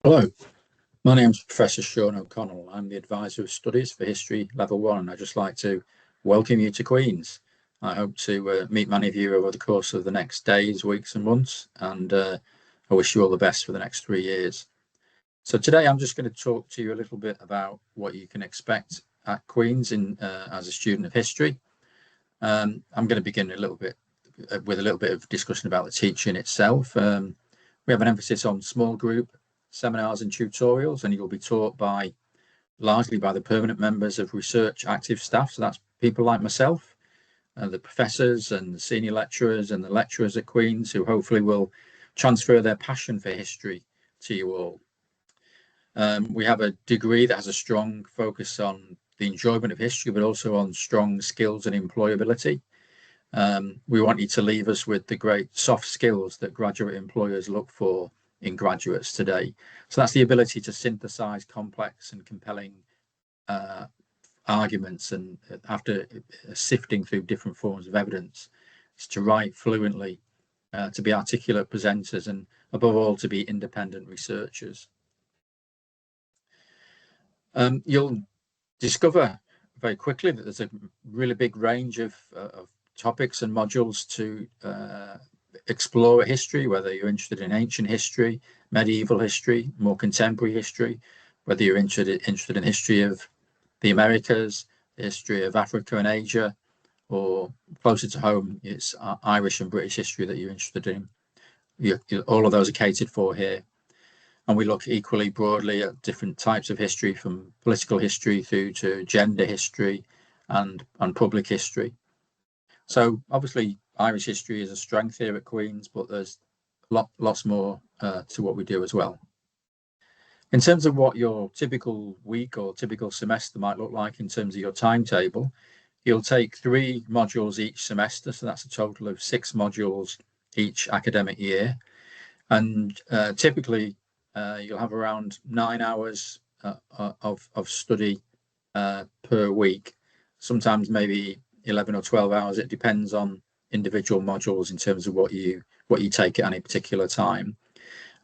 Hello, my name's Professor Sean O'Connell. I'm the Advisor of Studies for History Level 1, and I'd just like to welcome you to Queen's. I hope to meet many of you over the course of the next days, weeks, and months, and I wish you all the best for the next 3 years. So today I'm just going to talk to you a little bit about what you can expect at Queen's as a student of history. I'm going to begin with a little bit of discussion about the teaching itself. We have an emphasis on small group seminars and tutorials, and you'll be taught largely by the permanent members of research active staff. So that's people like myself, the professors and the senior lecturers and the lecturers at Queen's, who hopefully will transfer their passion for history to you all. We have a degree that has a strong focus on the enjoyment of history, but also on strong skills and employability. We want you to leave us with the great soft skills that graduate employers look for in graduates today. So that's the ability to synthesize complex and compelling arguments, and after sifting through different forms of evidence, is to write fluently, to be articulate presenters, and above all, to be independent researchers. You'll discover very quickly that there's a really big range of topics and modules to explore history, whether you're interested in ancient history, medieval history, more contemporary history, whether you're interested in history of the Americas, the history of Africa and Asia, or closer to home, it's Irish and British history that you're interested in. All of those are catered for here. And we look equally broadly at different types of history, from political history through to gender history and public history. So obviously Irish history is a strength here at Queen's, but there's lots more to what we do as well. In terms of what your typical week or typical semester might look like in terms of your timetable, you'll take 3 modules each semester. So that's a total of 6 modules each academic year. And typically you'll have around 9 hours of study per week, sometimes maybe 11 or 12 hours. It depends on individual modules in terms of what you take at any particular time.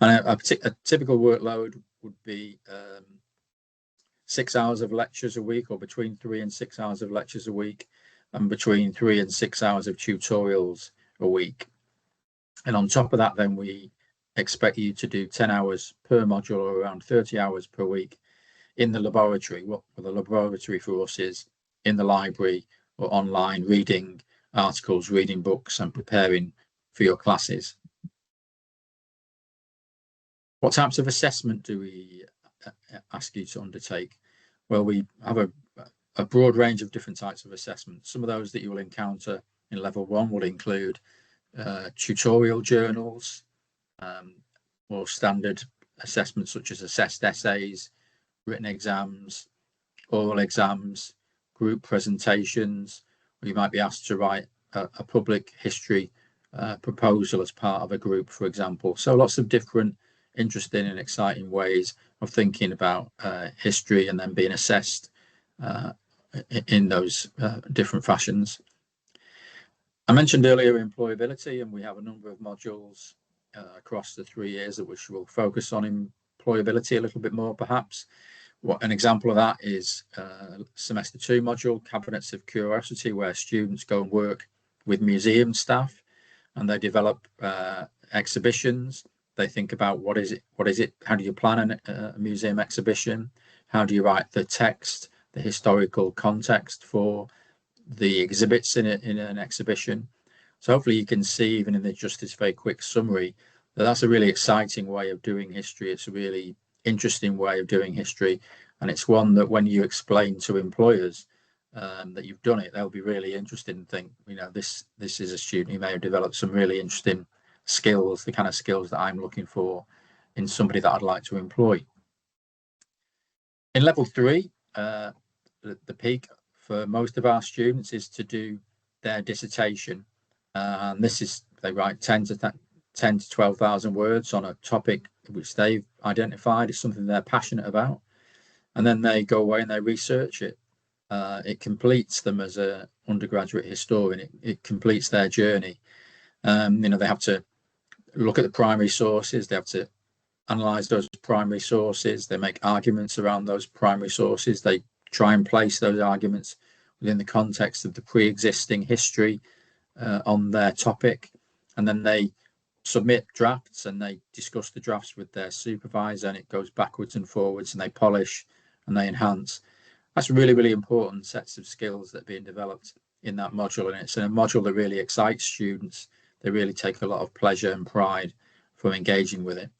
And a typical workload would be 6 hours of lectures a week, or between 3 and 6 hours of lectures a week, and between 3 and 6 hours of tutorials a week. And on top of that, then we expect you to do 10 hours per module, or around 30 hours per week in the laboratory. What the laboratory for us is in the library or online, reading articles, reading books, and preparing for your classes. What types of assessment do we ask you to undertake? Well, we have a broad range of different types of assessments. Some of those that you will encounter in level 1 will include tutorial journals, more standard assessments such as assessed essays, written exams, oral exams, group presentations, or you might be asked to write a public history proposal as part of a group, for example. So lots of different interesting and exciting ways of thinking about history and then being assessed in those different fashions. I mentioned earlier employability, and we have a number of modules across the 3 years which will focus on employability a little bit more, perhaps. An example of that is semester 2 module, Cabinets of Curiosity, where students go and work with museum staff and they develop exhibitions. They think about what is it, how do you plan a museum exhibition, how do you write the text, the historical context for the exhibits in an exhibition. So hopefully you can see, even in just this very quick summary, that's a really exciting way of doing history. It's a really interesting way of doing history, and it's one that when you explain to employers that you've done it, they'll be really interested and think, this is a student who may have developed some really interesting skills, the kind of skills that I'm looking for in somebody that I'd like to employ. In level 3, the peak for most of our students is to do their dissertation, and this is, they write 10 to 12,000 words on a topic which they've identified as something they're passionate about, and then they go away and they research it. It completes them as an undergraduate historian. It completes their journey. They have to look at the primary sources. They have to analyze those primary sources. They make arguments around those primary sources. They try and place those arguments within the context of the pre-existing history on their topic, and then they submit drafts and they discuss the drafts with their supervisor, and it goes backwards and forwards, and they polish and they enhance. That's really, really important sets of skills that are being developed in that module, and it's a module that really excites students. They really take a lot of pleasure and pride from engaging with it.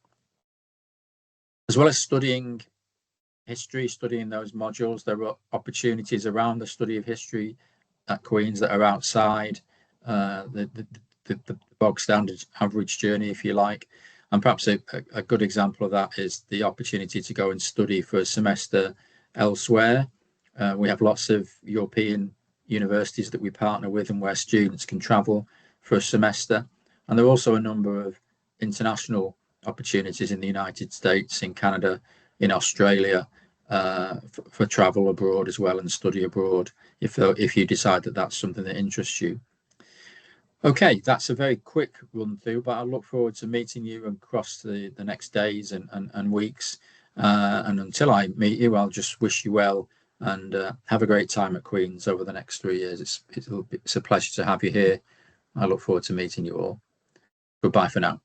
As well as studying history, studying those modules, there are opportunities around the study of history at Queen's that are outside the bog standard average journey, if you like. And perhaps a good example of that is the opportunity to go and study for a semester elsewhere. We have lots of European universities that we partner with and where students can travel for a semester. And there are also a number of international opportunities in the United States, in Canada, in Australia, for travel abroad as well and study abroad if you decide that that's something that interests you. Okay, that's a very quick run through, but I look forward to meeting you across the next days and weeks. And until I meet you, I'll just wish you well and have a great time at Queen's over the next 3 years. It's a pleasure to have you here. I look forward to meeting you all. Goodbye for now.